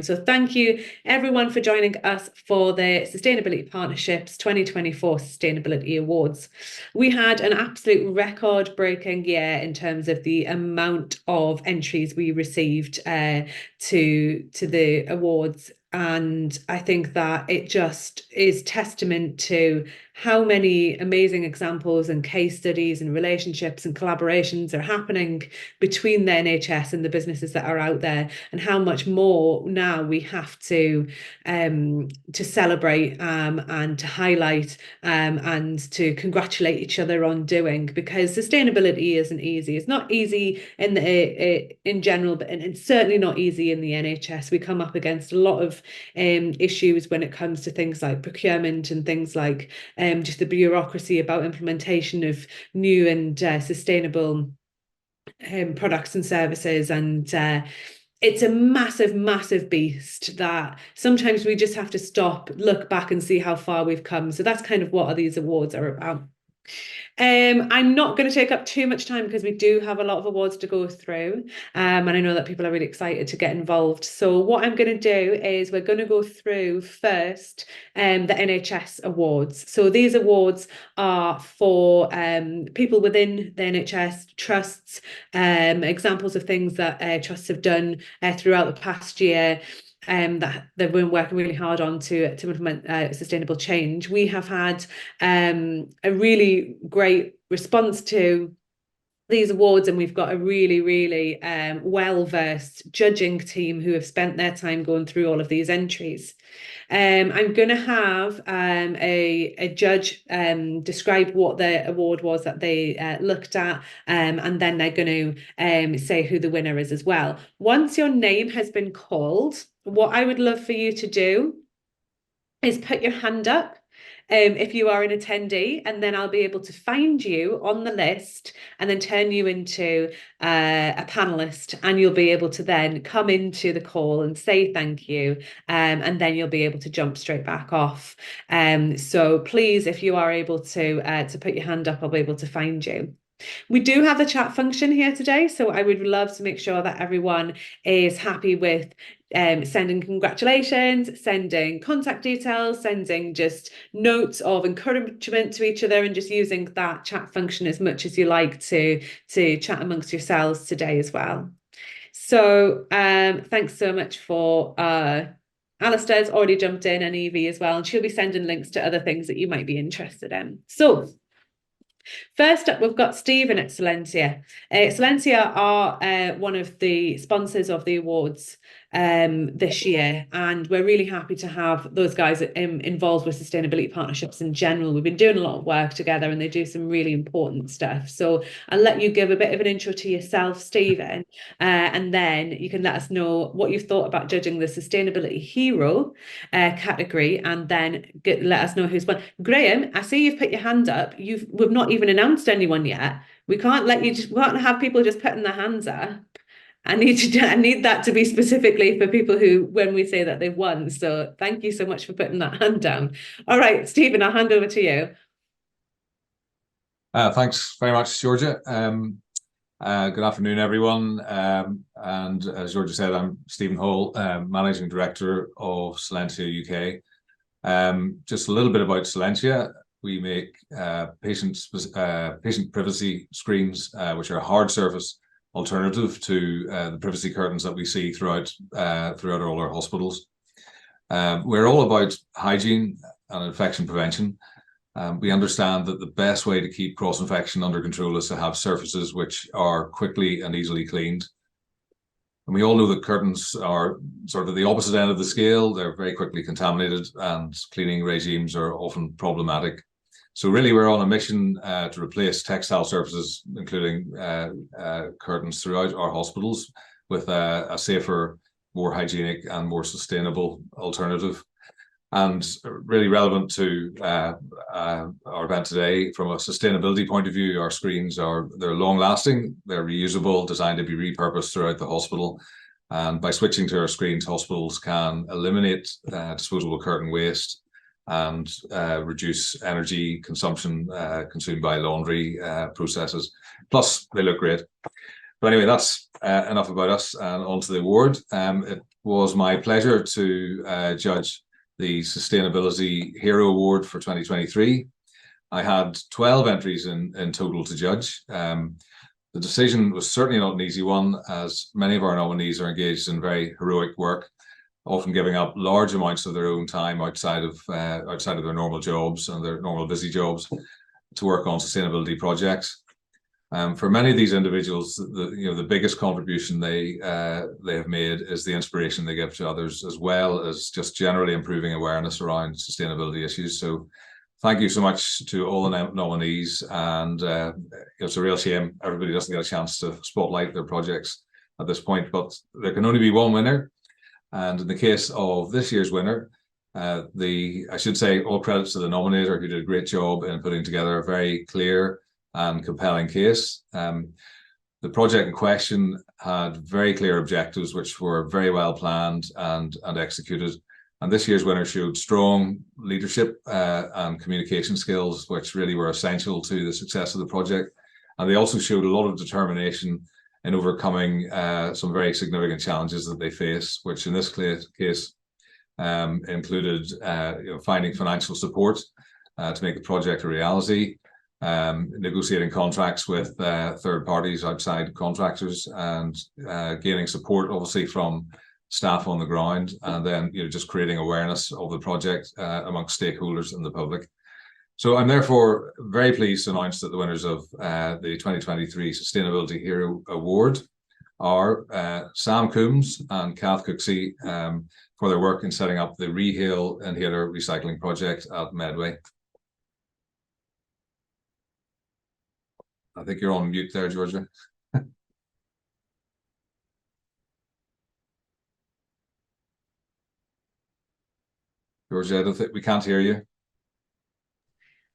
So thank you everyone for joining us for the Sustainability Partnerships 2024 Sustainability Awards. We had an absolute record-breaking year in terms of the amount of entries we received to the awards. And I think that it just is testament to how many amazing examples and case studies and relationships and collaborations are happening between the NHS and the businesses that are out there, and how much more now we have to celebrate and to highlight and to congratulate each other on doing, because sustainability isn't easy. It's not easy in general, but it's certainly not easy in the NHS. We come up against a lot of issues when it comes to things like procurement and things like just the bureaucracy about implementation of new and sustainable products and services. And it's a massive, massive beast that sometimes we just have to stop, look back and see how far we've come. So that's kind of what these awards are about. I'm not going to take up too much time because we do have a lot of awards to go through, and I know that people are really excited to get involved. So what I'm going to do is we're going to go through first the NHS awards. So these awards are for people within the NHS, trusts, examples of things that trusts have done throughout the past year. That they've been working really hard on to implement sustainable change. We have had a really great response to these awards, and we've got a really, really well-versed judging team who have spent their time going through all of these entries. I'm going to have a judge describe what the award was that they looked at, and then they're going to say who the winner is as well. Once your name has been called, what I would love for you to do is put your hand up if you are an attendee, and then I'll be able to find you on the list and then turn you into a panelist, and you'll be able to then come into the call and say thank you, and then you'll be able to jump straight back off. So please, if you are able to put your hand up, I'll be able to find you. We do have the chat function here today, so I would love to make sure that everyone is happy with sending congratulations, sending contact details, sending just notes of encouragement to each other, and just using that chat function as much as you like to chat amongst yourselves today as well. So thanks so much for Alistair's already jumped in, and Evie as well, and she'll be sending links to other things that you might be interested in. So first up, we've got Stephen at Silentia. Silentia are one of the sponsors of the awards this year, and we're really happy to have those guys involved with sustainability partnerships in general. We've been doing a lot of work together, and they do some really important stuff. So I'll let you give a bit of an intro to yourself, Stephen, and then you can let us know what you've thought about judging the Sustainability Hero category, and then let us know who's won. Graham, I see you've put your hand up. We've not even announced anyone yet. We can't have people just putting their hands up. I need that to be specifically for people who, when we say that they've won. So thank you so much for putting that hand down. All right, Stephen, I'll hand over to you. Thanks very much, Georgia. Good afternoon, everyone. And as Georgia said, I'm Stephen Hall, Managing Director of Silentia UK. Just a little bit about Silentia. We make patient privacy screens, which are a hard surface alternative to the privacy curtains that we see throughout all our hospitals. We're all about hygiene and infection prevention. We understand that the best way to keep cross-infection under control is to have surfaces which are quickly and easily cleaned. And we all know that curtains are sort of the opposite end of the scale. They're very quickly contaminated, and cleaning regimes are often problematic. So really, we're on a mission to replace textile surfaces, including curtains, throughout our hospitals with a safer, more hygienic and more sustainable alternative. And really relevant to our event today, from a sustainability point of view, our screens they're long-lasting, they're reusable, designed to be repurposed throughout the hospital. And by switching to our screens, hospitals can eliminate disposable curtain waste and reduce energy consumption consumed by laundry processes. Plus, they look great. But anyway, that's enough about us and on to the award. It was my pleasure to judge the Sustainability Hero Award for 2023. I had 12 entries in total to judge. The decision was certainly not an easy one, as many of our nominees are engaged in very heroic work, often giving up large amounts of their own time outside of their normal jobs and their normal busy jobs to work on sustainability projects. For many of these individuals, the biggest contribution they have made is the inspiration they give to others, as well as just generally improving awareness around sustainability issues. So thank you so much to all the nominees, and it's a real shame everybody doesn't get a chance to spotlight their projects at this point, but there can only be one winner. And in the case of this year's winner, I should say all credits to the nominator, who did a great job in putting together a very clear and compelling case. The project in question had very clear objectives, which were very well planned and executed. And this year's winner showed strong leadership and communication skills, which really were essential to the success of the project. And they also showed a lot of determination in overcoming some very significant challenges that they face, which in this case included finding financial support to make the project a reality, negotiating contracts with third parties, outside contractors, and gaining support, obviously, from staff on the ground, and then just creating awareness of the project amongst stakeholders and the public. So I'm therefore very pleased to announce that the winners of the 2023 Sustainability Hero Award are Sam Coombs and Kath Cooksey for their work in setting up the Rehail Inhaler Recycling Project at Medway. I think you're on mute there, Georgia. Georgia, I don't think we can't hear you.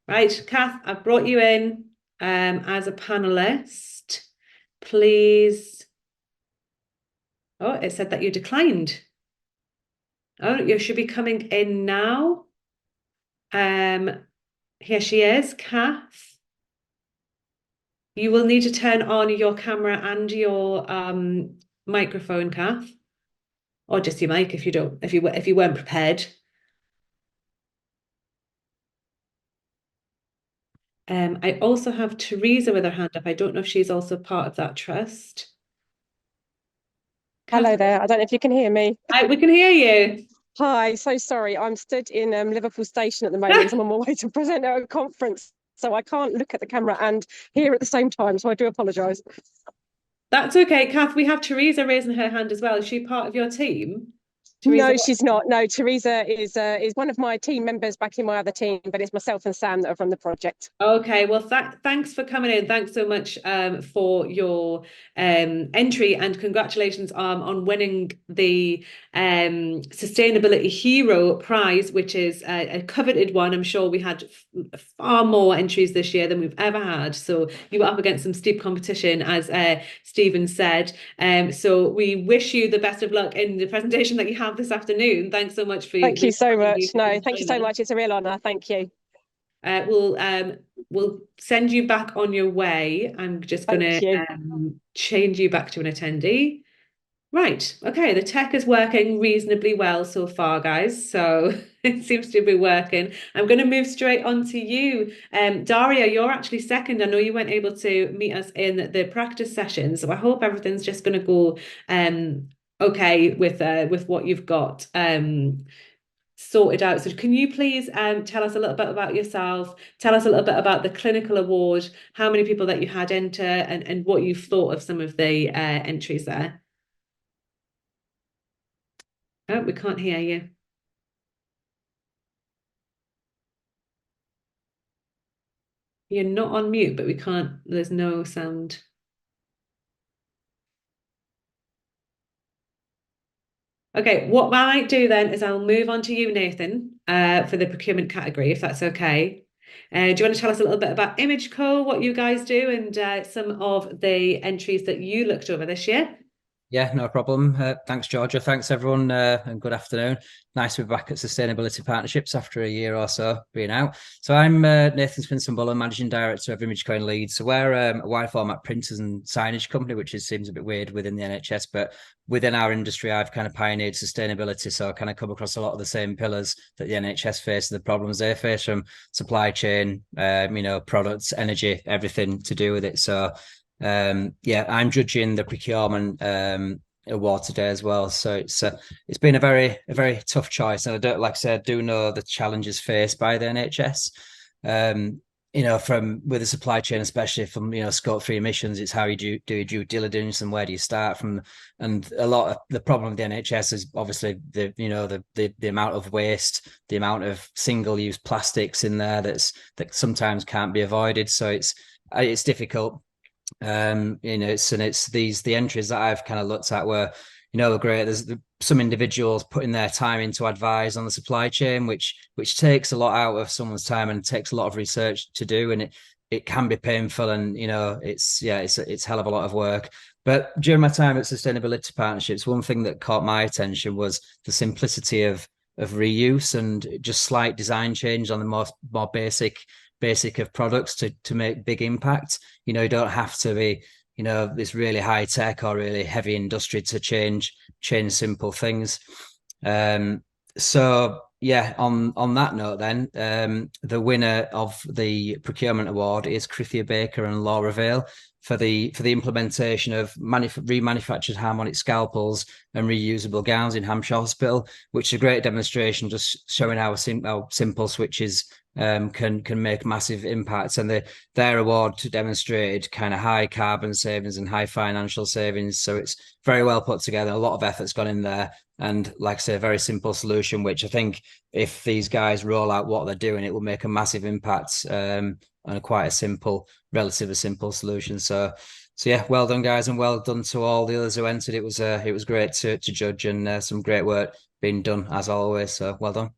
Right, Kath, I've brought you in as a panelist. Please. Oh, it said that you declined. Oh, you should be coming in now. Here she is, Kath. You will need to turn on your camera and your microphone, Kath, or just your mic if you weren't prepared. I also have Teresa with her hand up. I don't know if she's also part of that trust. Hello there. I don't know if you can hear me. We can hear you. Hi, so sorry. I'm stood in Liverpool Station at the moment. I'm on my way to present at a conference, so I can't look at the camera and hear at the same time, so I do apologise. That's okay, Kath. We have Teresa raising her hand as well. Is she part of your team? Teresa, no, she's not. No, Teresa is one of my team members back in my other team, but it's myself and Sam that have run the project. Okay, well, thanks for coming in. Thanks so much for your entry, and congratulations on winning the Sustainability Hero Prize, which is a coveted one. I'm sure we had far more entries this year than we've ever had. So you were up against some steep competition, as Stephen said. So we wish you the best of luck in the presentation that you have this afternoon. Thanks so much for Thank you so much. No, thank you so much. It's a real honour. Thank you. We'll send you back on your way. I'm just going to change you back to an attendee. Right. Okay. The tech is working reasonably well so far, guys. So it seems to be working. I'm going to move straight on to you. Daria, you're actually second. I know you weren't able to meet us in the practice session, so I hope everything's just going to go okay with what you've got sorted out. So can you please tell us a little bit about yourself, tell us a little bit about the clinical award, how many people that you had enter, and what you've thought of some of the entries there? Oh, we can't hear you. You're not on mute, but we can't, there's no sound. Okay, what I might do then is I'll move on to you, Nathan, for the procurement category, if that's okay. Do you want to tell us a little bit about ImageCo, what you guys do, and some of the entries that you looked over this year? Yeah, no problem. Thanks, Georgia. Thanks, everyone, and good afternoon. Nice to be back at Sustainability Partnerships after a year or so being out. So I'm Nathan Swinson-Bullen, Managing Director of Imagecoin Leeds. So we're a wide format printers and signage company, which seems a bit weird within the NHS, but within our industry, I've kind of pioneered sustainability. So I kind of come across a lot of the same pillars that the NHS face, the problems they face from supply chain, products, energy, everything to do with it. So yeah, I'm judging the procurement award today as well. So it's been a very tough choice, and I don't, like I said, do know the challenges faced by the NHS. From with the supply chain, especially from scope 3 emissions, it's how you do your due diligence and where do you start from. And a lot of the problem with the NHS is obviously the amount of waste, the amount of single-use plastics in there that sometimes can't be avoided. So it's difficult. It's the entries that I've kind of looked at were great. There's some individuals putting their time into advise on the supply chain, which takes a lot out of someone's time and takes a lot of research to do, and it can be painful, and it's hell of a lot of work. But during my time at Sustainability Partnerships, one thing that caught my attention was the simplicity of reuse and just slight design change on the more basic of products to make big impact. You don't have to be this really high tech or really heavy industry to change simple things. So yeah, on that note then, the winner of the procurement award is Krithia Baker and Laura Vale for the implementation of remanufactured harmonic scalpels and reusable gowns in Hampshire Hospital, which is a great demonstration, just showing how simple switches can make massive impacts. And their award demonstrated kind of high carbon savings and high financial savings. So it's very well put together. A lot of effort's gone in there. And like I say, a very simple solution, which I think if these guys roll out what they're doing, it will make a massive impact on quite a relatively simple solution. So yeah, well done, guys, and well done to all the others who entered. It was great to judge, and some great work being done as always. So well done.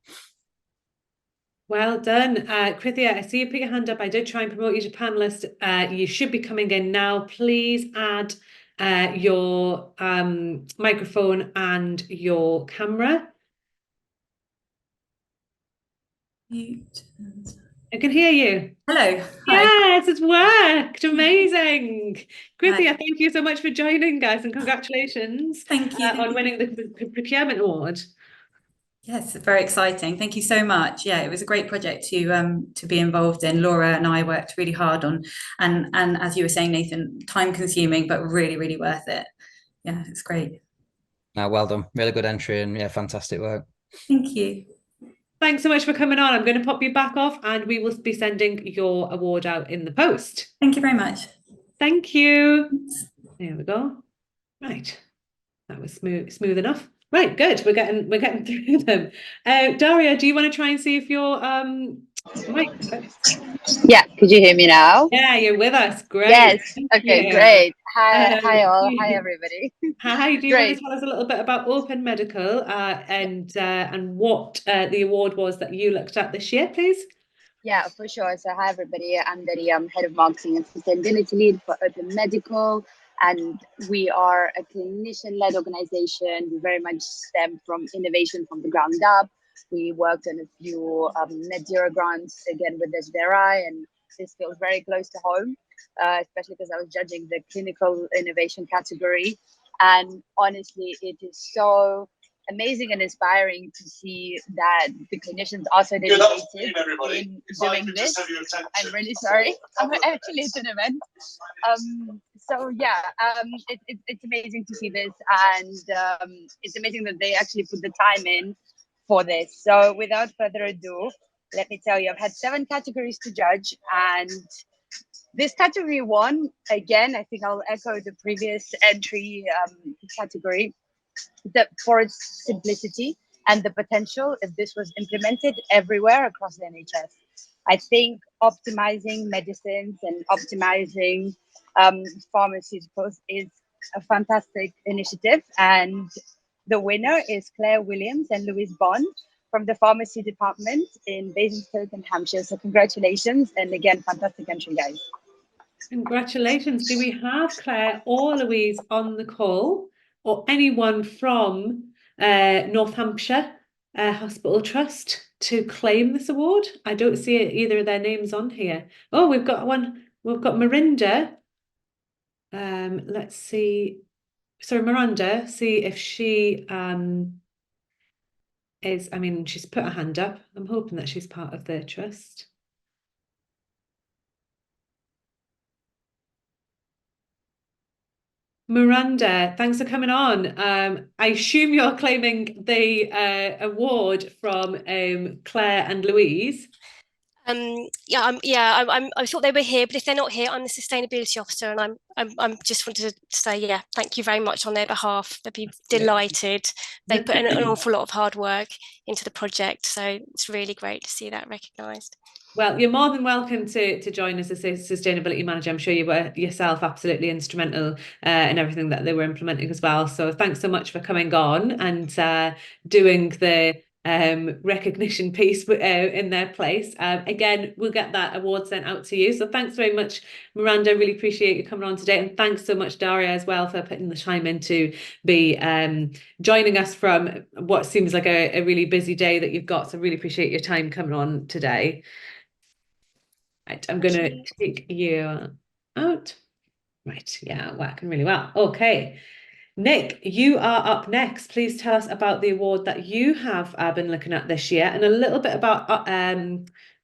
Well done. Krithia, I see you put your hand up. I did try and promote you to panelist. You should be coming in now. Please add your microphone and your camera. Mute. I can hear you. Hello. Hi. Yes, it's worked. Amazing. Krithia, thank you so much for joining, guys, and congratulations. Thank you. On winning the procurement award. Yes, very exciting. Thank you so much. Yeah, it was a great project to be involved in. Laura and I worked really hard on, and as you were saying, Nathan, time consuming, but really, really worth it. Yeah, it's great. Well done. Really good entry, and yeah, fantastic work. Thank you. Thanks so much for coming on. I'm going to pop you back off, and we will be sending your award out in the post. Thank you very much. Thank you. There we go. Right. That was smooth enough. Right, good. We're getting through them. Daria, do you want to try and see if your mic? Yeah, could you hear me now? Yeah, you're with us. Great. Yes. Okay, great. Hi, hi all. you- Hi, everybody. Hi, do you want Great. to tell us a little bit about Open Medical and what the award was that you looked at this year, please? Yeah, for sure. So hi, everybody. I'm the head of marketing and sustainability lead for Open Medical, and we are a clinician-led organization. We very much stem from innovation from the ground up. We worked on a few net zero grants, again, with SDRI, and this feels very close to home, especially because I was judging the clinical innovation category. And honestly, it is so amazing and inspiring to see that the clinicians are so dedicated in doing this. I'm really sorry. I'm actually at an event. So yeah, it's amazing to see this, and it's amazing that they actually put the time in for this. So without further ado, let me tell you, I've had 7 categories to judge, and this category 1, again, I think I'll echo the previous entry category, for its simplicity and the potential if this was implemented everywhere across the NHS. I think optimizing medicines and optimizing pharmaceuticals is a fantastic initiative, and the winner is Claire Williams and Louise Bond from the pharmacy department in Basingstoke in Hampshire. So congratulations, and again, fantastic entry, guys. Congratulations. Do we have Claire or Louise on the call? or anyone from North Hampshire Hospital Trust to claim this award? I don't see either of their names on here. Oh, we've got one. We've got Miranda. Let's see. So Miranda, see if she is, I mean, she's put her hand up. I'm hoping that she's part of the trust. Miranda, thanks for coming on. I assume you're claiming the award from Claire and Louise. I thought they were here, but if they're not here, I'm the sustainability officer, and I'm just wanted to say, thank you very much on their behalf. They'd be delighted. They put in an awful lot of hard work into the project, so it's really great to see that recognised. Well, you're more than welcome to join us as a sustainability manager. I'm sure you were yourself absolutely instrumental in everything that they were implementing as well. So thanks so much for coming on and doing the recognition piece in their place. Again, we'll get that award sent out to you. So thanks very much, Miranda. Really appreciate you coming on today. And thanks so much, Daria, as well, for putting the time in to be joining us from what seems like a really busy day that you've got. So really appreciate your time coming on today. Right, I'm going to take you out. Right, yeah, working really well. Okay, Nick, you are up next. Please tell us about the award that you have been looking at this year and a little bit about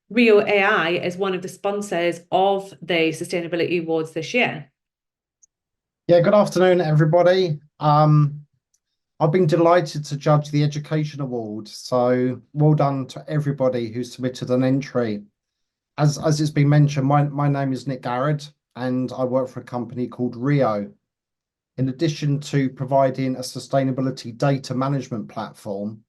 Rio AI as one of the sponsors of the Sustainability Awards this year. Yeah, good afternoon, everybody. I've been delighted to judge the Education Award, so well done to everybody who submitted an entry. As it's been mentioned, my name is Nick Garrett, and I work for a company called Rio. In addition to providing a sustainability data management platform,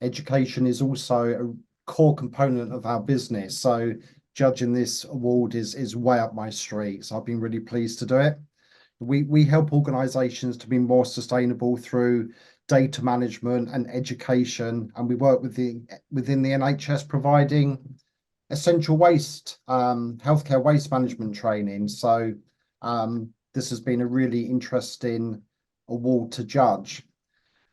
education is also a core component of our business. So judging this award is way up my street. So I've been really pleased to do it. We help organisations to be more sustainable through data management and education, and we work within the NHS providing essential waste, healthcare waste management training. So this has been a really interesting award to judge.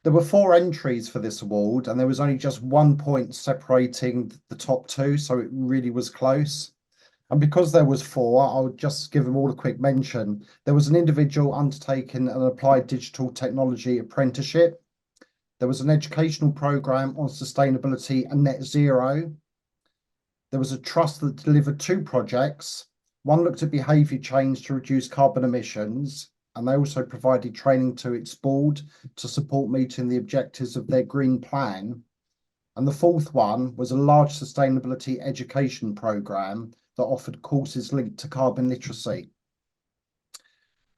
There were 4 entries for this award, and there was only just 1 point separating the top 2, so it really was close. And because there was 4, I'll just give them all a quick mention. There was an individual undertaking an applied digital technology apprenticeship. There was an educational programme on sustainability and net zero. There was a trust that delivered 2 projects. One looked at behaviour change to reduce carbon emissions, and they also provided training to its board to support meeting the objectives of their green plan. And the 4th one was a large sustainability education programme that offered courses linked to carbon literacy.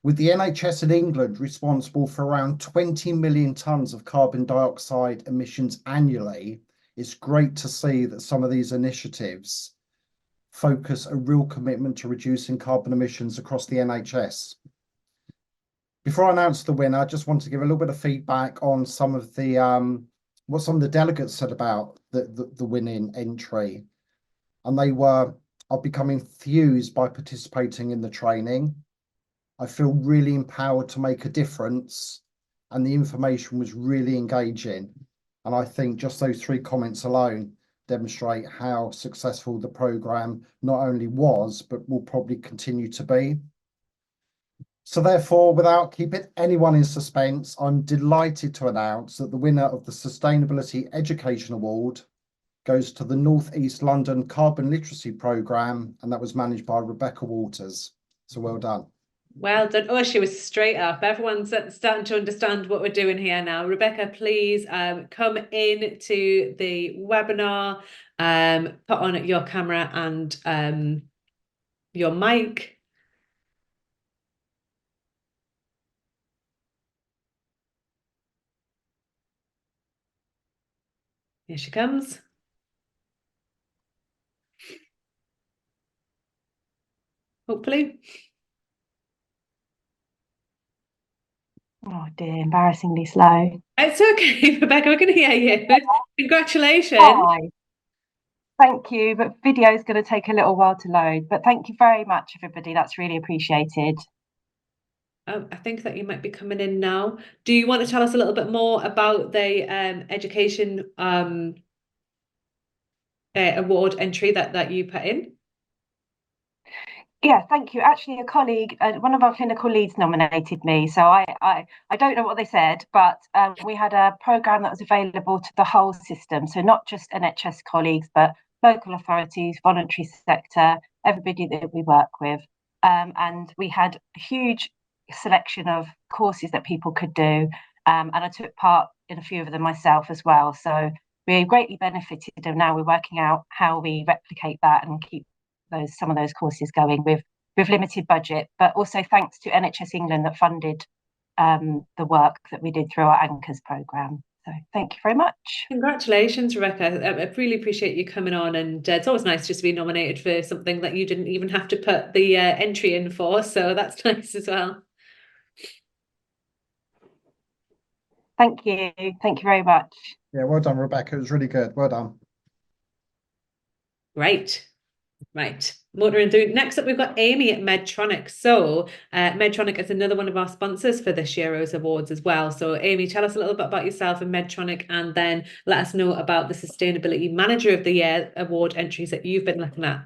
With the NHS in England responsible for around 20 million tonnes of carbon dioxide emissions annually, it's great to see that some of these initiatives focus a real commitment to reducing carbon emissions across the NHS. Before I announce the winner, I just want to give a little bit of feedback on some of the what some of the delegates said about the winning entry. And they were, I've become enthused by participating in the training. I feel really empowered to make a difference, and the information was really engaging. And I think just those 3 comments alone demonstrate how successful the programme not only was, but will probably continue to be. So therefore, without keeping anyone in suspense, I'm delighted to announce that the winner of the Sustainability Education Award goes to the North East London Carbon Literacy Programme, and that was managed by Rebecca Waters. So well done. Well done. Oh, she was straight up. Everyone's starting to understand what we're doing here now. Rebecca, please come in to the webinar, put on your camera and your mic. Here she comes. Hopefully. Oh dear, embarrassingly slow. It's okay, Rebecca, we can hear you. Congratulations. Hi. Thank you, but video is going to take a little while to load. But thank you very much, everybody. That's really appreciated. I think that you might be coming in now. Do you want to tell us a little bit more about the education award entry that you put in? Yeah, thank you. Actually, a colleague, one of our clinical leads nominated me. So I don't know what they said, but we had a programme that was available to the whole system. So not just NHS colleagues, but local authorities, voluntary sector, everybody that we work with. And we had a huge selection of courses that people could do. And I took part in a few of them myself as well. So we greatly benefited, and now we're working out how we replicate that and keep some of those courses going with limited budget, but also thanks to NHS England that funded the work that we did through our Anchors programme. So thank you very much. Congratulations, Rebecca. I really appreciate you coming on, and it's always nice just to be nominated for something that you didn't even have to put the entry in for, so that's nice as well. Thank you very much. Yeah, well done, Rebecca. It was really good. Well done. Right. Motoring through. Next up, we've got Amy at Medtronic. So Medtronic is another one of our sponsors for this year's awards as well. So Amy, tell us a little bit about yourself and Medtronic, and then let us know about the Sustainability Manager of the Year award entries that you've been looking at.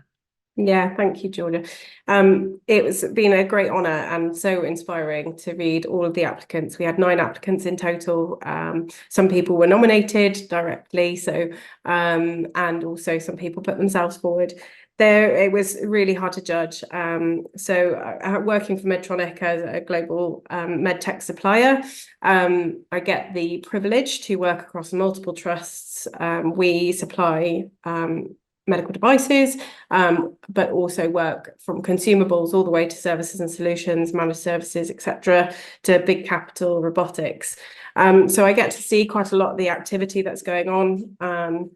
Yeah, thank you, Georgia. It's been a great honour and so inspiring to read all of the applicants. We had 9 applicants in total. Some people were nominated directly, so and also some people put themselves forward. It was really hard to judge. So working for Medtronic as a global medtech supplier, I get the privilege to work across multiple trusts. We supply medical devices, but also work from consumables all the way to services and solutions, managed services, etc., to big capital robotics. So I get to see quite a lot of the activity that's going on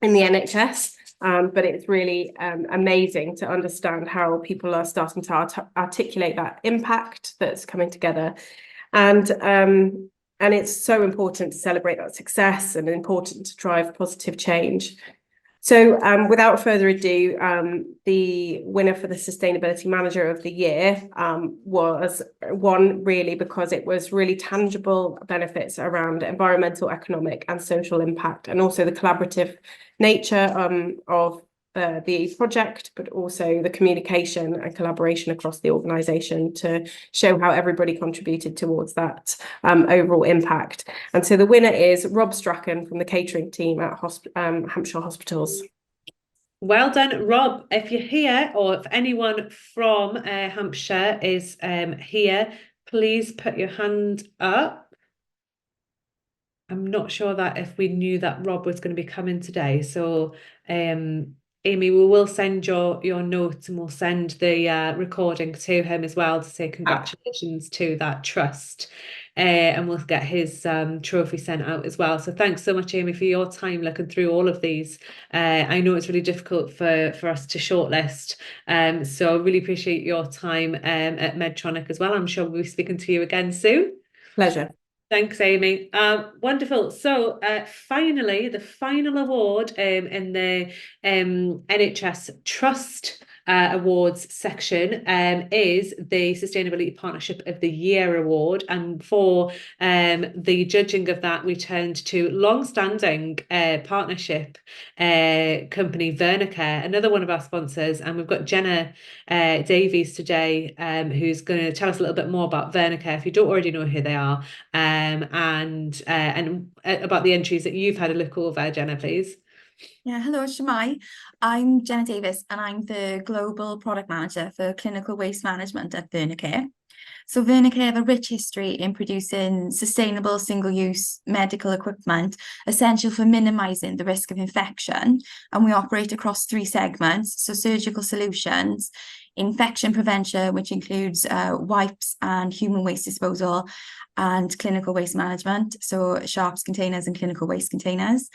in the NHS. But it's really amazing to understand how people are starting to articulate that impact that's coming together. And it's so important to celebrate that success and important to drive positive change. So without further ado, the winner for the Sustainability Manager of the Year was one really because it was really tangible benefits around environmental, economic and social impact, and also the collaborative nature of the project, but also the communication and collaboration across the organisation to show how everybody contributed towards that overall impact. And so the winner is Rob Strachan from the catering team at Hampshire Hospitals. Well done, Rob. If you're here, or if anyone from Hampshire is here, please put your hand up. I'm not sure that if we knew that Rob was going to be coming today. So Amy, we will send your notes, and we'll send the recording to him as well to say congratulations to that trust. And we'll get his trophy sent out as well. So thanks so much, Amy, for your time looking through all of these. I know it's really difficult for us to shortlist. So I really appreciate your time at Medtronic as well. I'm sure we'll be speaking to you again soon. Pleasure. Thanks, Amy. Wonderful. So finally, the final award in the NHS Trust Awards section is the Sustainability Partnership of the Year Award. And for the judging of that, we turned to long-standing partnership company Vernacare, another one of our sponsors. And we've got Jenna Davies today, who's going to tell us a little bit more about Vernacare, if you don't already know who they are, and about the entries that you've had a look over. Jenna, please. Yeah, hello, Shemai. I'm Jenna Davis, and I'm the Global Product Manager for Clinical Waste Management at Vernacare. So Vernacare have a rich history in producing sustainable single-use medical equipment essential for minimising the risk of infection. And we operate across 3 segments, so surgical solutions, infection prevention, which includes wipes and human waste disposal, and clinical waste management, so sharps containers and clinical waste containers.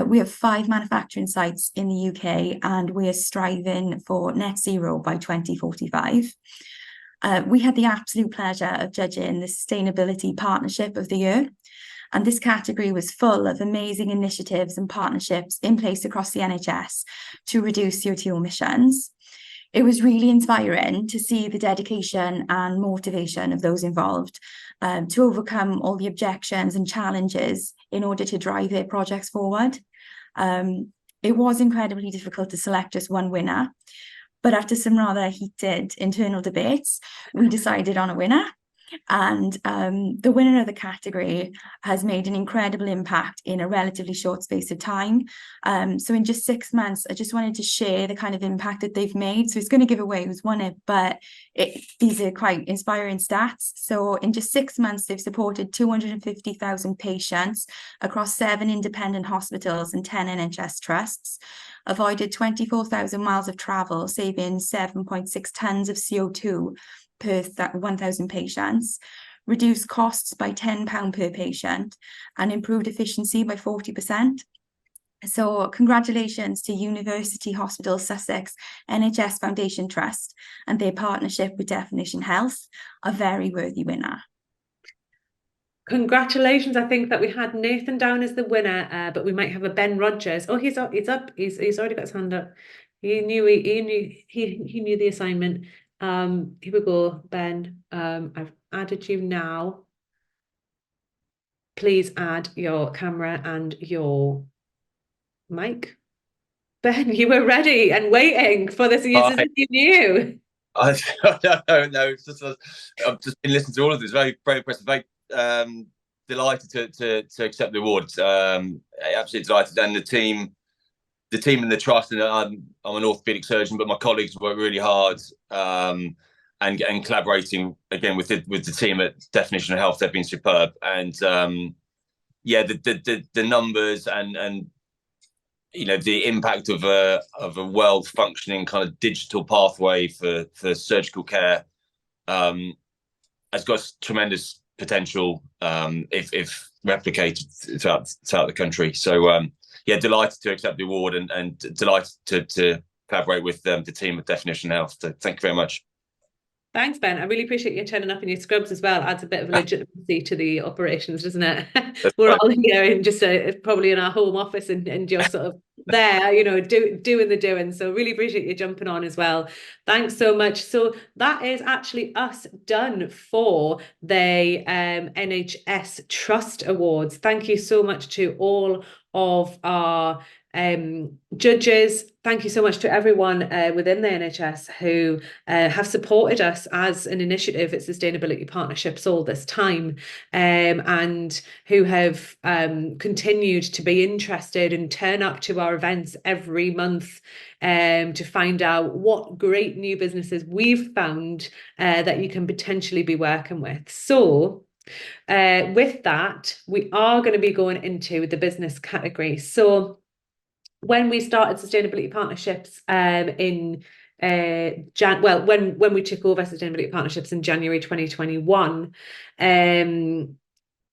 We have 5 manufacturing sites in the UK, and we are striving for net zero by 2045. We had the absolute pleasure of judging the Sustainability Partnership of the Year, and this category was full of amazing initiatives and partnerships in place across the NHS to reduce CO2 emissions. It was really inspiring to see the dedication and motivation of those involved to overcome all the objections and challenges in order to drive their projects forward. It was incredibly difficult to select just one winner, but after some rather heated internal debates, we decided on a winner. And the winner of the category has made an incredible impact in a relatively short space of time. So in just 6 months, I just wanted to share the kind of impact that they've made. So it's going to give away who's won it, but these are quite inspiring stats. So in just 6 months, they've supported 250,000 patients across 7 independent hospitals and 10 NHS trusts, avoided 24,000 miles of travel, saving 7.6 tons of CO2 per 1,000 patients, reduced costs by £10 per patient, and improved efficiency by 40%. So congratulations to University Hospital Sussex NHS Foundation Trust and their partnership with Definition Health, a very worthy winner. Congratulations. I think that we had Nathan down as the winner, but we might have a Ben Rogers. Oh, he's up. He's already got his hand up. He knew the assignment. Here we go, Ben. I've added you now. Please add your camera and your mic. Ben, you were ready and waiting for this. You knew. No, it's just I've just been listening to all of this. Very, very impressive. Very delighted to accept the award. Absolutely delighted, and the team and the trust. And I'm an orthopedic surgeon, but my colleagues work really hard and collaborating again with the team at Definition Health. They've been superb, and the numbers and the impact of a well functioning kind of digital pathway for surgical care has got tremendous potential if replicated throughout the country. So delighted to accept the award and delighted to collaborate with the team at Definition Health. So thank you very much. Thanks, Ben. I really appreciate you turning up in your scrubs as well. Adds a bit of legitimacy to the operations, doesn't it? We're all here in just probably in our home office and just sort of there, doing the doing. So really appreciate you jumping on as well. Thanks so much. So that is actually us done for the NHS Trust Awards. Thank you so much to all of our judges. Thank you so much to everyone within the NHS who have supported us as an initiative at Sustainability Partnerships all this time, and who have continued to be interested and turn up to our events every month to find out what great new businesses we've found that you can potentially be working with. So with that, we are going to be going into the business category. So when we started Sustainability Partnerships when we took over Sustainability Partnerships in January 2021,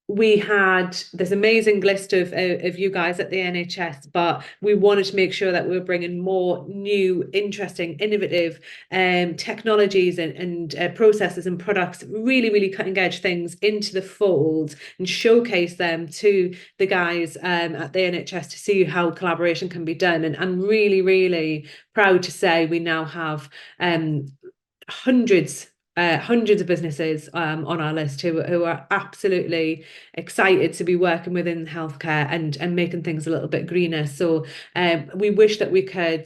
we had this amazing list of you guys at the NHS, but we wanted to make sure that we were bringing more new, interesting, innovative technologies and processes and products, really, really cutting edge things into the fold and showcase them to the guys at the NHS to see how collaboration can be done. And I'm really, really proud to say we now have hundreds of businesses on our list who are absolutely excited to be working within healthcare and making things a little bit greener. So we wish that we could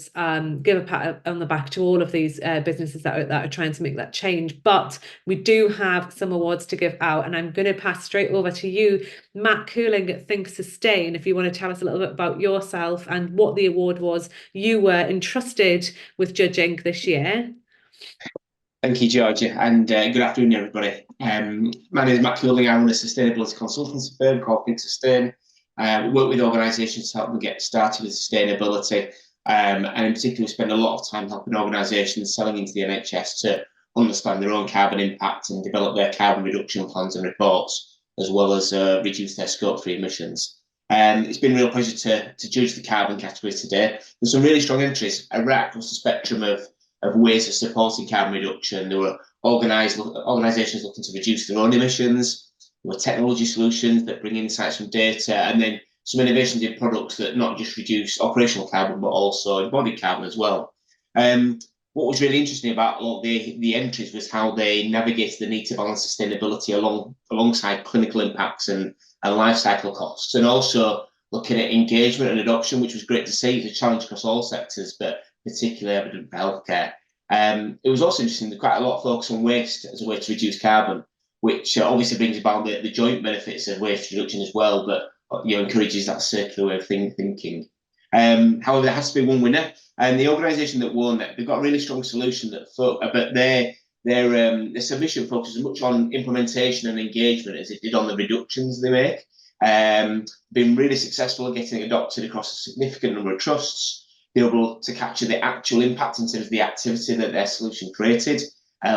give a pat on the back to all of these businesses that are trying to make that change. But we do have some awards to give out, and I'm going to pass straight over to you, Matt Cooling at Think Sustain, if you want to tell us a little bit about yourself and what the award was you were entrusted with judging this year. Thank you, Georgia, and good afternoon, everybody. My name is Matt Cooling. I run a sustainability consultancy firm called Think Sustain. We work with organisations to help them get started with sustainability, and in particular, we spend a lot of time helping organisations selling into the NHS to understand their own carbon impact and develop their carbon reduction plans and reports, as well as reduce their Scope 3 emissions. It's been a real pleasure to judge the carbon category today. There's some really strong entries right across the spectrum of ways of supporting carbon reduction. There were organisations looking to reduce their own emissions. There were technology solutions that bring insights from data, and then some innovations in products that not just reduce operational carbon, but also embodied carbon as well. what was really interesting about a lot of the entries was how they navigated the need to balance sustainability alongside clinical impacts and life cycle costs, and also looking at engagement and adoption, which was great to see. It's a challenge across all sectors, but particularly evident for healthcare. It was also interesting that quite a lot of focus on waste as a way to reduce carbon, which obviously brings about the joint benefits of waste reduction as well, but encourages that circular way of thinking. However, there has to be one winner, and the organisation that won, they've got a really strong solution but their submission focuses as much on implementation and engagement as it did on the reductions they make. Been really successful at getting adopted across a significant number of trusts, be able to capture the actual impact in terms of the activity that their solution created,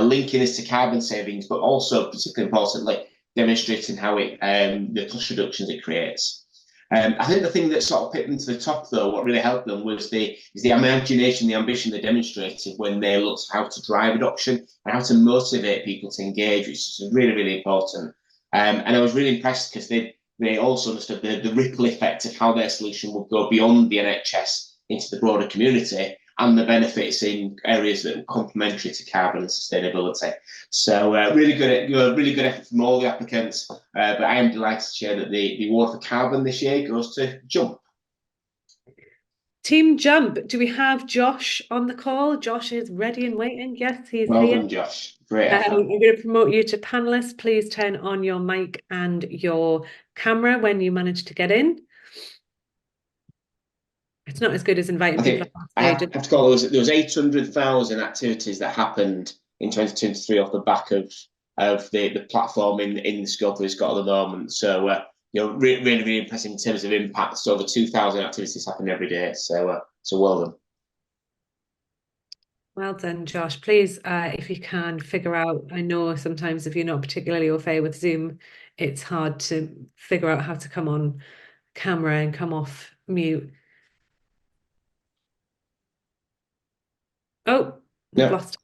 linking this to carbon savings, but also particularly importantly, demonstrating how the cost reductions it creates. I think the thing that sort of picked them to the top, though, what really helped them was the imagination, the ambition they demonstrated when they looked at how to drive adoption and how to motivate people to engage, which is really, really important. And I was really impressed because they also understood the ripple effect of how their solution would go beyond the NHS into the broader community and the benefits in areas that are complementary to carbon and sustainability. So really good effort from all the applicants. But I am delighted to share that the award for carbon this year goes to Jump. Team Jump, do we have Josh on the call? Josh is ready and waiting. Yes, he's Well here. done, Josh. Great effort. I'm going to promote you to panelist. Please turn on your mic and your camera when you manage to get in. It's not as good as inviting people up on I have stage. to call there was 800,000 activities that happened in 2023 off the back of the platform in the scope it's got at the moment. So really, really impressive in terms of impact. So over 2,000 activities happen every day. So well done. Well done, Josh. Please, if you can figure out, I know sometimes if you're not particularly au fait with Zoom, it's hard to figure out how to come on camera and come off mute. Oh, we've lost.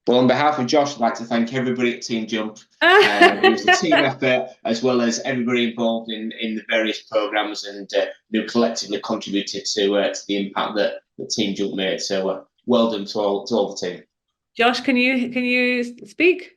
Well, on behalf of Josh, I'd like to thank everybody at Team Jump. It was a team effort, as well as everybody involved in the various programmes and who collectively contributed to the impact that Team Jump made. So well done to all the team. Josh, can you speak?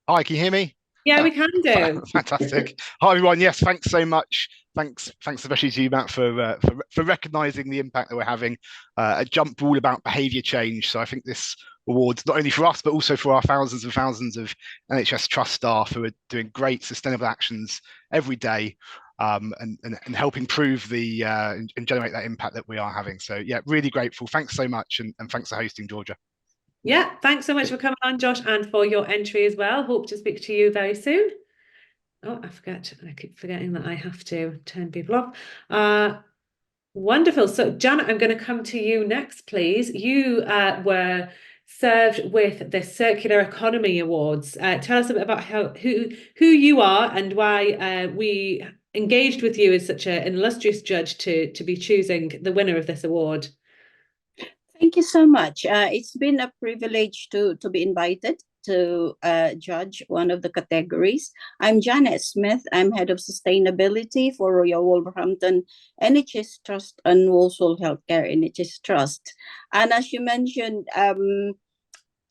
Hi, can you hear me? Yeah, we can do. Fantastic. Hi, everyone. Yes, thanks so much. Thanks especially to you, Matt, for recognising the impact that we're having. At Jump, we're all about behaviour change. So I think this award's not only for us, but also for our thousands and thousands of NHS Trust staff who are doing great sustainable actions every day and help improve and generate that impact that we are having. So yeah, really grateful. Thanks so much, and thanks for hosting, Georgia. Yeah, thanks so much for coming on, Josh, and for your entry as well. Hope to speak to you very soon. Oh, I keep forgetting that I have to turn people off. Wonderful. So, Janet, I'm going to come to you next, please. You were served with the Circular Economy Awards. Tell us a bit about who you are and why we engaged with you as such an illustrious judge to be choosing the winner of this award. Thank you so much. It's been a privilege to be invited to judge one of the categories. I'm Janet Smith. I'm Head of Sustainability for Royal Wolverhampton NHS Trust and Walsall Healthcare NHS Trust. And as you mentioned,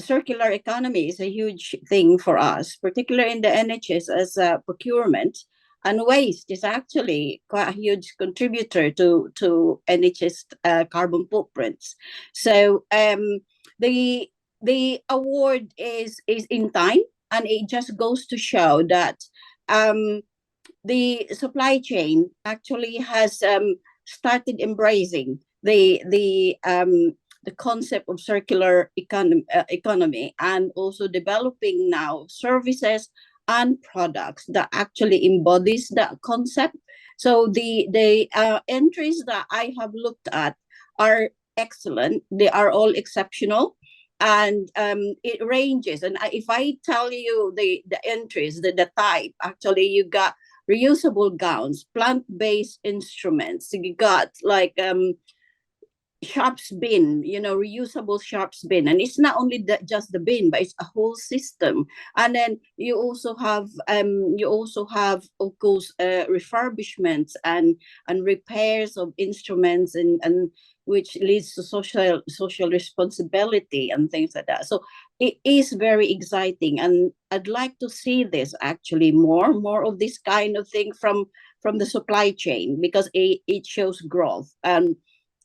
circular economy is a huge thing for us, particularly in the NHS as procurement. And waste is actually quite a huge contributor to NHS carbon footprints. So the award is in time, and it just goes to show that the supply chain actually has started embracing the concept of circular economy and also developing now services and products that actually embodies that concept. So the entries that I have looked at are excellent. They are all exceptional, and it ranges. And if I tell you the entries, the type, actually you got reusable gowns, plant-based instruments. You got like sharps bin, reusable sharps bin, and it's not only just the bin, but it's a whole system. And then you also have of course refurbishments and repairs of instruments, and which leads to social responsibility and things like that. So it is very exciting, and I'd like to see this actually more of this kind of thing from the supply chain, because it shows growth. And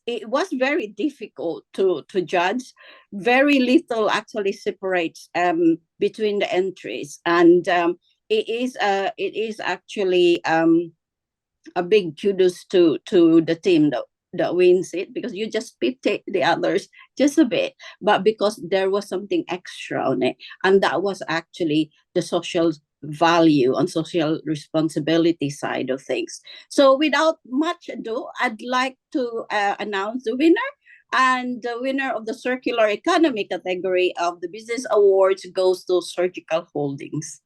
it was very difficult to judge. Very little actually separates between the entries, and it is actually a big kudos to the team that wins it, because you just pity the others just a bit, but because there was something extra on it, and that was actually the social value and social responsibility side of things. So without much ado, I'd like to announce the winner. And the winner of the circular economy category of the business awards goes to Surgical Holdings.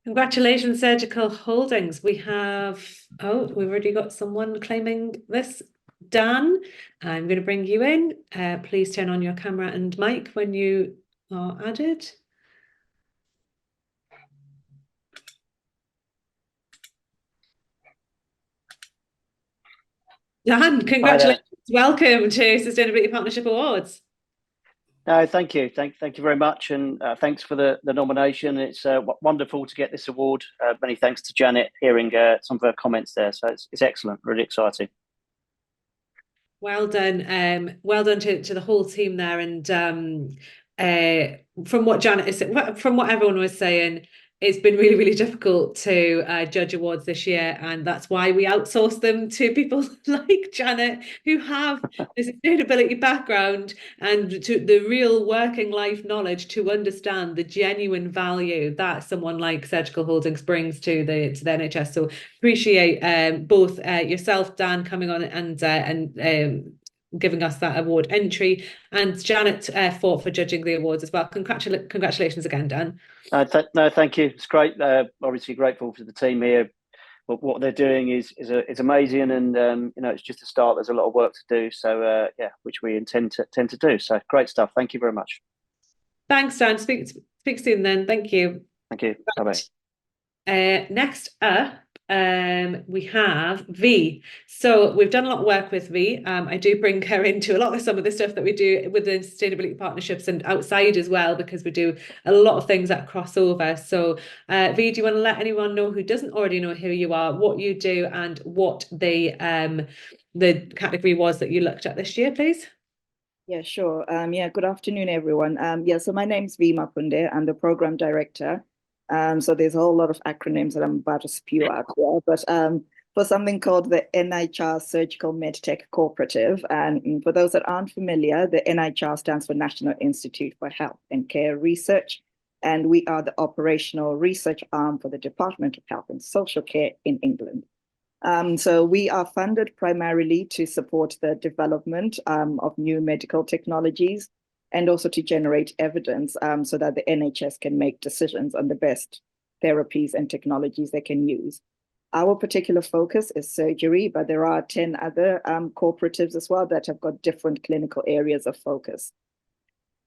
Congratulations, Surgical Holdings. We've already got someone claiming this. Dan, I'm going to bring you in. Please turn on your camera and mic when you are added. Dan, congratulations. Welcome to Sustainability Partnership Awards. No, thank you. Thank you very much. And thanks for the nomination. It's wonderful to get this award. Many thanks to Janet, hearing some of her comments there. So it's excellent, really exciting. Well done. Well done to the whole team there. And from what Janet is, from what everyone was saying, it's been really, really difficult to judge awards this year, and that's why we outsource them to people like Janet, who have the sustainability background and to the real working life knowledge to understand the genuine value that someone like Surgical Holdings brings to the NHS. So appreciate both yourself, Dan, coming on and giving us that award entry, and Janet for judging the awards as well. Congratulations again, Dan. No, thank you. It's great. Obviously grateful for the team here. But what they're doing is amazing, and it's just a start. There's a lot of work to do. So which we intend to do. So great stuff. Thank you very much. Thanks, Dan. Speak soon then. Thank you. Thank you. Bye-bye. Next up, we have V. So we've done a lot of work with V. I do bring her into a lot of some of the stuff that we do within sustainability partnerships and outside as well, because we do a lot of things that cross over. So V, do you want to let anyone know who doesn't already know who you are, what you do, and what the category was that you looked at this year, please? Yeah, sure. Good afternoon, everyone. So my name's V Mapunde. I'm the program director. So there's a whole lot of acronyms that I'm about to spew out here, but for something called the NICHR Surgical MedTech Cooperative. And for those that aren't familiar, the NICHR stands for National Institute for Health and Care Research. And we are the operational research arm for the Department of Health and Social Care in England. So we are funded primarily to support the development of new medical technologies, and also to generate evidence so that the NHS can make decisions on the best therapies and technologies they can use. Our particular focus is surgery, but there are 10 other cooperatives as well that have got different clinical areas of focus.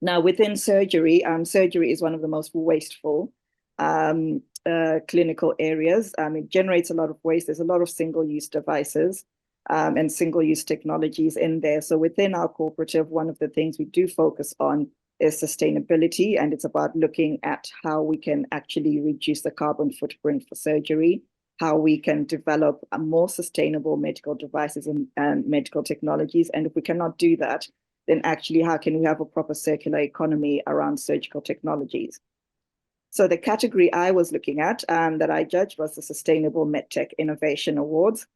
Now, within surgery, surgery is one of the most wasteful clinical areas. It generates a lot of waste. There's a lot of single-use devices and single-use technologies in there. So within our cooperative, one of the things we do focus on is sustainability, and it's about looking at how we can actually reduce the carbon footprint for surgery, how we can develop a more sustainable medical devices and medical technologies. And if we cannot do that, then actually how can we have a proper circular economy around surgical technologies? So the category I was looking at that I judged was the Sustainable MedTech Innovation Awards.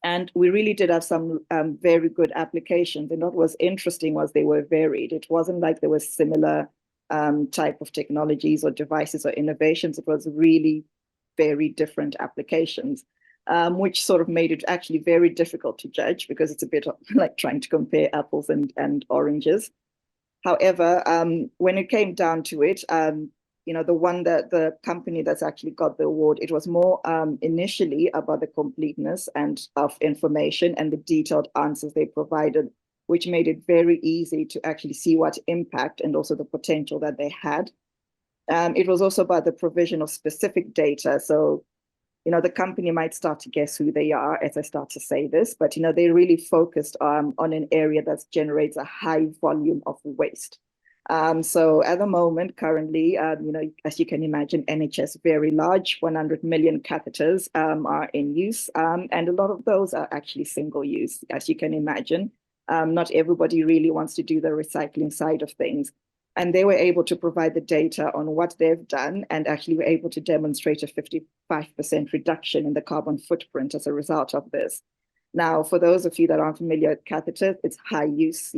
And we really did have some very good applications. And what was interesting was they were varied. It wasn't like there was similar type of technologies or devices or innovations. It was really very different applications, which sort of made it actually very difficult to judge, because it's a bit like trying to compare apples and oranges. However, when it came down to it, the company that's actually got the award, it was more initially about the completeness and of information and the detailed answers they provided which made it very easy to actually see what impact and also the potential that they had. It was also about the provision of specific data. So, the company might start to guess who they are as I start to say this, but, they really focused on an area that generates a high volume of waste. So at the moment, currently, as you can imagine, NHS very large, 100 million catheters are in use, and a lot of those are actually single use, as you can imagine. Not everybody really wants to do the recycling side of things. And they were able to provide the data on what they've done and actually were able to demonstrate a 55% reduction in the carbon footprint as a result of this. Now, for those of you that aren't familiar with catheters, it's high use,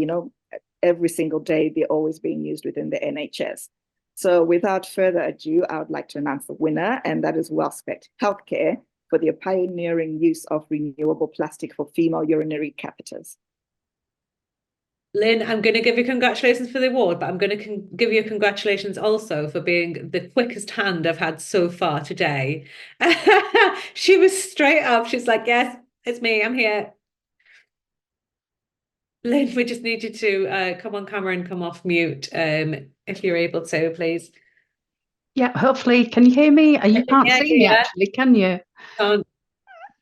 every single day they're always being used within the NHS. So without further ado, I would like to announce the winner, and that is Wellspect Healthcare for their pioneering use of renewable plastic for female urinary catheters. Lynn, I'm going to give you congratulations for the award, but I'm going to give you congratulations also for being the quickest hand I've had so far today. She was straight up. She's like, yes, it's me. I'm here. Lynn, we just need you to come on camera and come off mute if you're able to, please. Yeah, hopefully. Can you hear me? You can't Yeah, see me, yeah. actually, can you? Can't.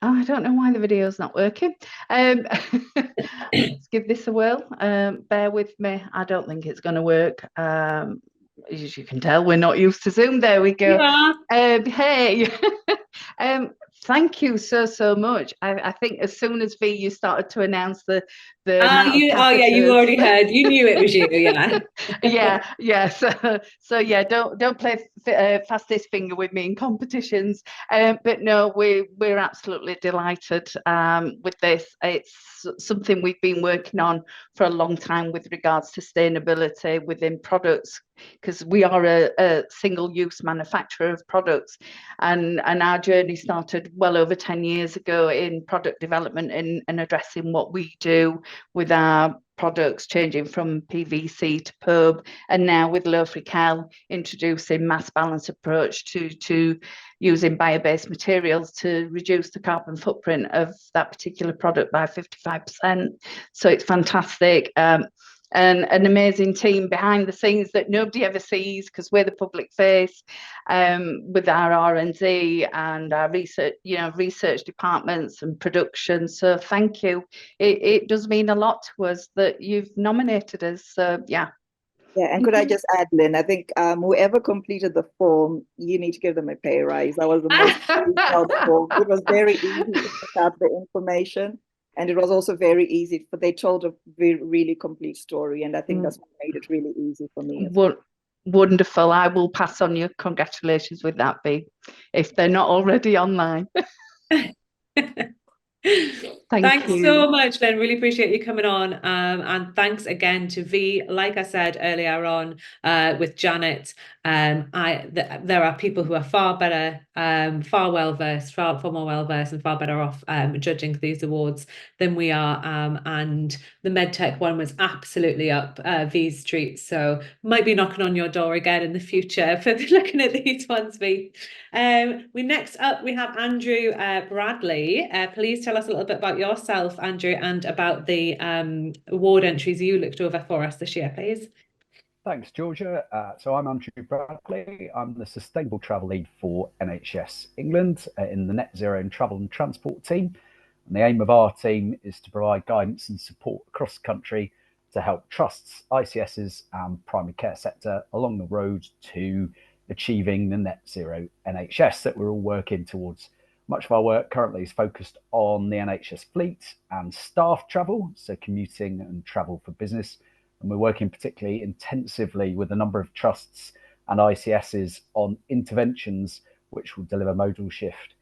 Oh, I don't know why the video's not working. Let's give this a whirl. Bear with me. I don't think it's going to work. As you can tell, we're not used to Zoom. There we go. Yeah. Hey, thank you so much. I think as soon as you started to announce the amount of you already heard. You knew it was you, yeah. yeah. So yeah, don't play fastest finger with me in competitions. But no, we're absolutely delighted with this. It's something we've been working on for a long time with regards to sustainability within products, because we are a single-use manufacturer of products, and our journey started well over 10 years ago in product development and addressing what we do with our products, changing from PVC to PUB, and now with Lofrical introducing mass balance approach to using bio-based materials to reduce the carbon footprint of that particular product by 55%. So it's fantastic. And an amazing team behind the scenes that nobody ever sees because we're the public face, with our R&D and our research departments and production. So thank you. It does mean a lot to us that you've nominated us. So yeah. Yeah, and could I just add, Lynn, I think whoever completed the form, you need to give them a pay rise. That was the most detailed form. It was very easy to pick out the information. And it was also very easy, but they told a really complete story. And I think that's what made it really easy for me. Wonderful. I will pass on your congratulations with that, B, if they're not already online. Thanks so much, Lynn. Really appreciate you coming on. And thanks again to V. Like I said earlier on with Janet, there are people who are far better, far more well-versed and far better off judging these awards than we are. And the MedTech one was absolutely up V's street. So might be knocking on your door again in the future for looking at these ones, V. Next up, we have Andrew Bradley. Please tell us a little bit about yourself, Andrew, and about the award entries you looked over for us this year, please. Thanks, Georgia. So I'm Andrew Bradley. I'm the Sustainable Travel Lead for NHS England in the Net Zero and Travel and Transport team. And the aim of our team is to provide guidance and support across the country to help trusts, ICSs and primary care sector along the road to achieving the Net Zero NHS that we're all working towards. Much of our work currently is focused on the NHS fleet and staff travel, so commuting and travel for business. And we're working particularly intensively with a number of trusts and ICSs on interventions which will deliver modal shift.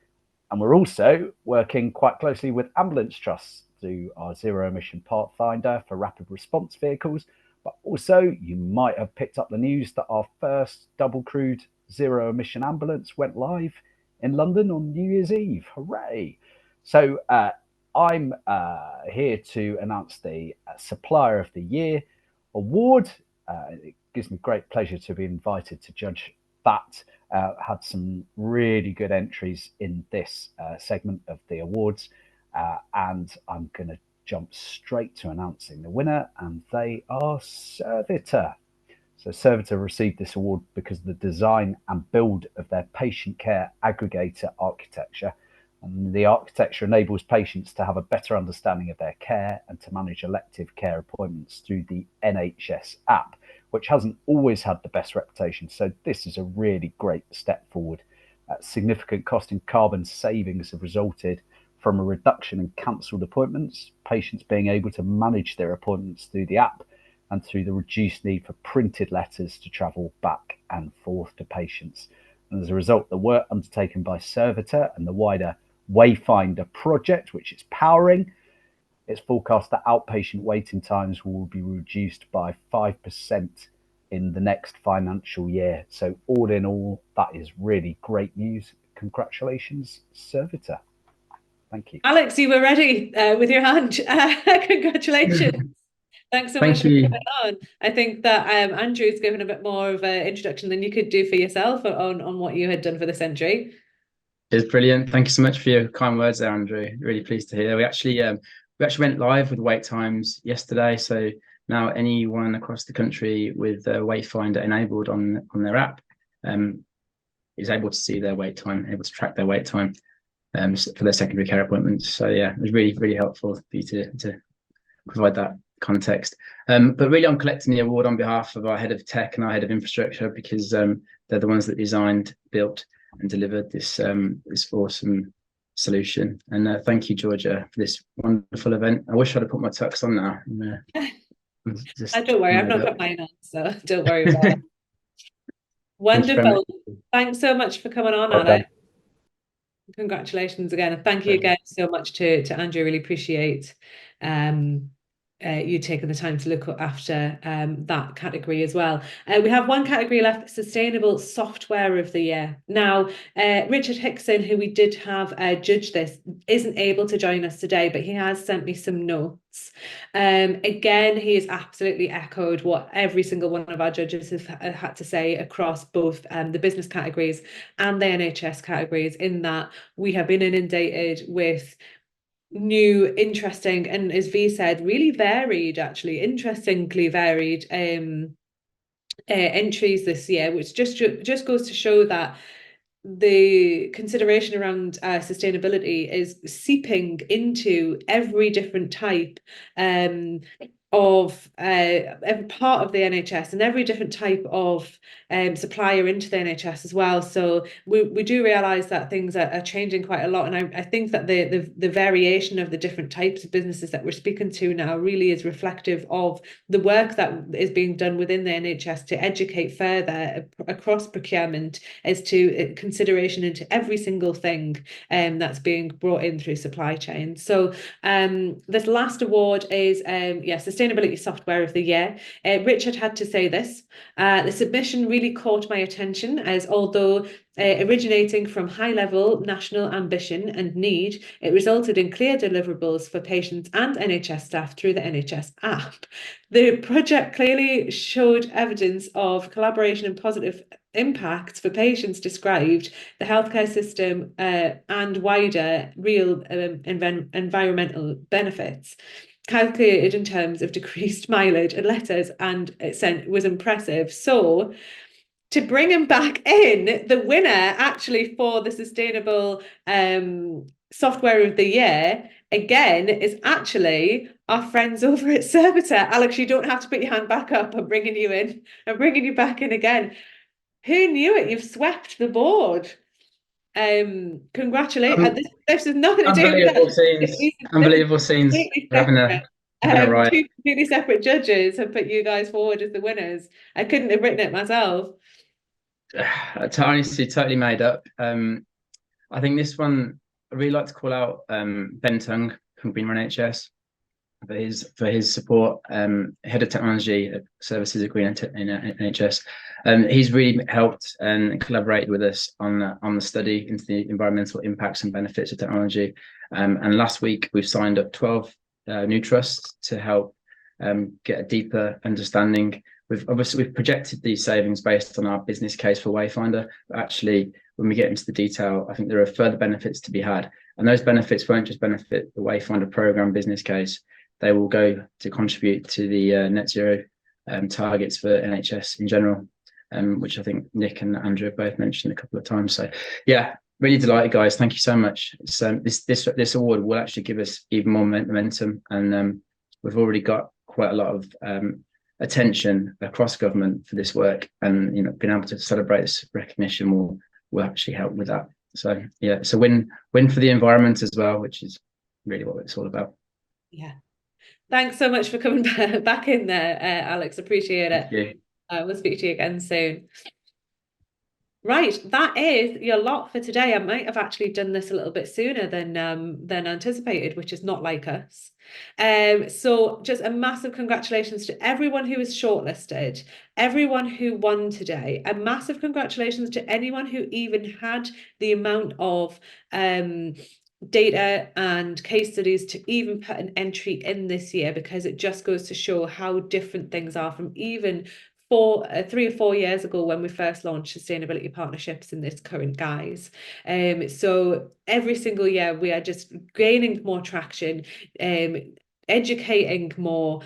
And we're also working quite closely with ambulance trusts through our zero emission pathfinder for rapid response vehicles. But also you might have picked up the news that our first double crewed zero emission ambulance went live in London on New Year's Eve. Hooray! So I'm here to announce the Supplier of the Year award. It gives me great pleasure to be invited to judge that. Had some really good entries in this segment of the awards, and I'm going to jump straight to announcing the winner, and they are Servitor. So Servitor received this award because of the design and build of their patient care aggregator architecture. And the architecture enables patients to have a better understanding of their care and to manage elective care appointments through the NHS app, which hasn't always had the best reputation. So this is a really great step forward. Significant cost and carbon savings have resulted from a reduction in cancelled appointments, patients being able to manage their appointments through the app, and through the reduced need for printed letters to travel back and forth to patients. And as a result, the work undertaken by Servitor and the wider Wayfinder project, which it's powering, it's forecast that outpatient waiting times will be reduced by 5% in the next financial year. So all in all, that is really great news. Congratulations, Servitor. Thank you. Alex, you were ready with your hand. Congratulations. Thanks so much for coming on. I think that Andrew's given a bit more of an introduction than you could do for yourself on what you had done for the century. It's brilliant. Thank you so much for your kind words there, Andrew. Really pleased to hear. We actually went live with wait times yesterday, so now anyone across the country with Wayfinder enabled on their app is able to see their wait time, able to track their wait time for their secondary care appointments. So yeah, it was really, really helpful for you to provide that context. But really, I'm collecting the award on behalf of our head of tech and our head of infrastructure, because they're the ones that designed, built, and delivered this awesome solution. And thank you, Georgia, for this wonderful event. I wish I'd have put my tux on now. Don't worry, I've not got mine on, so don't worry about it. Wonderful. Thanks so much for coming on, Alex. Congratulations again, and thank you again so much to Andrew. Really appreciate you taking the time to look after that category as well. We have one category left, Sustainable Software of the Year. Now, Richard Hickson, who we did have judge this, isn't able to join us today, but he has sent me some notes. Again, he has absolutely echoed what every single one of our judges have had to say across both the business categories and the NHS categories, in that we have been inundated with new, interesting, and as V said, really varied, actually interestingly varied entries this year, which just goes to show that the consideration around sustainability is seeping into every different type of every part of the NHS and every different type of supplier into the NHS as well. So we do realise that things are changing quite a lot, and I think that the variation of the different types of businesses that we're speaking to now really is reflective of the work that is being done within the NHS to educate further across procurement as to consideration into every single thing that's being brought in through supply chain. So this last award is Sustainability Software of the Year. Richard had to say this. The submission really caught my attention, as although originating from high-level national ambition and need, it resulted in clear deliverables for patients and NHS staff through the NHS app. The project clearly showed evidence of collaboration and positive impacts for patients described, the healthcare system, and wider real environmental benefits, calculated in terms of decreased mileage and letters, and it was impressive. So to bring him back in, the winner actually for the Sustainable Software of the Year, again, is actually our friends over at Servitor. Alex, you don't have to put your hand back up. I'm bringing you in. I'm bringing you back in again. Who knew it? You've swept the board. Congratulations. This is nothing to do with unbelievable scenes. Two completely separate judges have put you guys forward as the winners. I couldn't have written it myself. Honestly, totally made up. I think this one, I really like to call out Ben Tung from Greenmore NHS for his support, head of technology services at Green in NHS. He's really helped and collaborated with us on the study into the environmental impacts and benefits of technology. And last week we've signed up 12 new trusts to help get a deeper understanding. We've projected these savings based on our business case for Wayfinder, but actually when we get into the detail, I think there are further benefits to be had. And those benefits won't just benefit the Wayfinder program business case, they will go to contribute to the net zero targets for NHS in general, which I think Nick and Andrew have both mentioned a couple of times. So yeah, really delighted, guys. Thank you so much. This award will actually give us even more momentum, and we've already got quite a lot of attention across government for this work, and being able to celebrate this recognition will actually help with that. So yeah, it's a win for the environment as well, which is really what it's all about. Yeah. Thanks so much for coming back in there, Alex. Appreciate it. Thank you. We'll speak to you again soon. Right, that is your lot for today. I might have actually done this a little bit sooner than anticipated, which is not like us. So just a massive congratulations to everyone who was shortlisted, everyone who won today. A massive congratulations to anyone who even had the amount of data and case studies to even put an entry in this year, because it just goes to show how different things are from even 3 or 4 years ago when we first launched sustainability partnerships in this current guise. So every single year we are just gaining more traction, educating more,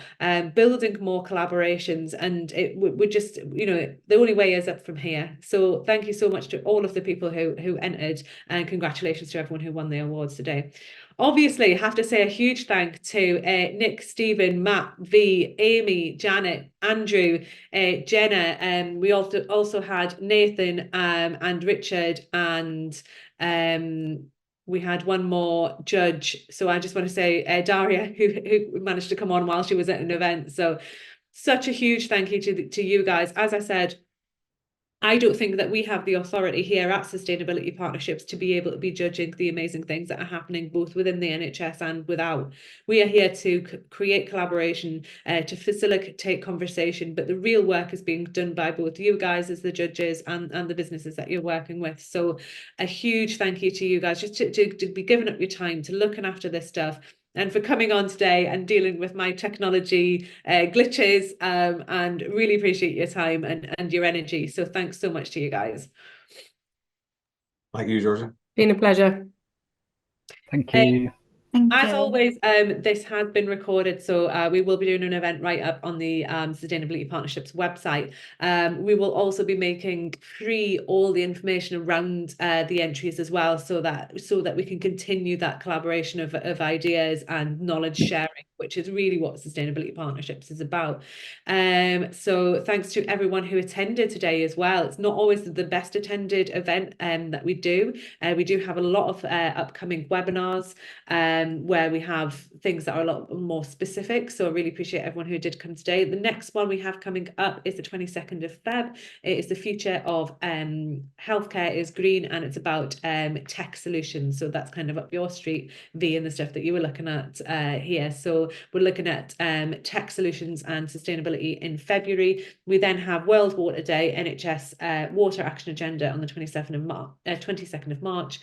building more collaborations, and we're just, the only way is up from here. So thank you so much to all of the people who entered, and congratulations to everyone who won the awards today. Obviously, I have to say a huge thank to Nick, Stephen, Matt, V, Amy, Janet, Andrew, Jenna. We also had Nathan and Richard, and we had one more judge. So I just want to say Daria, who managed to come on while she was at an event. So such a huge thank you to you guys. As I said, I don't think that we have the authority here at Sustainability Partnerships to be able to be judging the amazing things that are happening both within the NHS and without. We are here to create collaboration, to facilitate conversation, but the real work is being done by both you guys as the judges and the businesses that you're working with. So a huge thank you to you guys just to be giving up your time to looking after this stuff, and for coming on today and dealing with my technology glitches, and really appreciate your time and your energy. So thanks so much to you guys. Thank you, Georgia. Been a pleasure. Thank you. As always, this has been recorded, so we will be doing an event right up on the Sustainability Partnerships website. We will also be making free all the information around the entries as well, so that we can continue that collaboration of ideas and knowledge sharing, which is really what Sustainability Partnerships is about. So thanks to everyone who attended today as well. It's not always the best attended event that we do. We do have a lot of upcoming webinars where we have things that are a lot more specific. So I really appreciate everyone who did come today. The next one we have coming up is the 22nd of Feb. It is the future of healthcare is green, and it's about tech solutions. So that's kind of up your street, V, and the stuff that you were looking at here. So we're looking at tech solutions and sustainability in February. We then have World Water Day, NHS Water Action Agenda on the 22nd of March.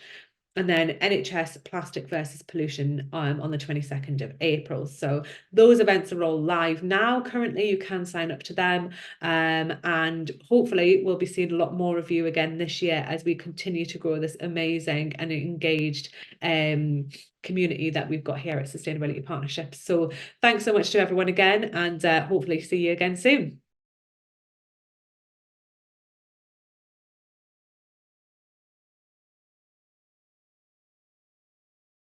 And then NHS Plastic versus Pollution on the 22nd of April. So those events are all live now. Currently, you can sign up to them. And hopefully we'll be seeing a lot more of you again this year as we continue to grow this amazing and engaged community that we've got here at Sustainability Partnerships. So thanks so much to everyone again, and hopefully see you again soon.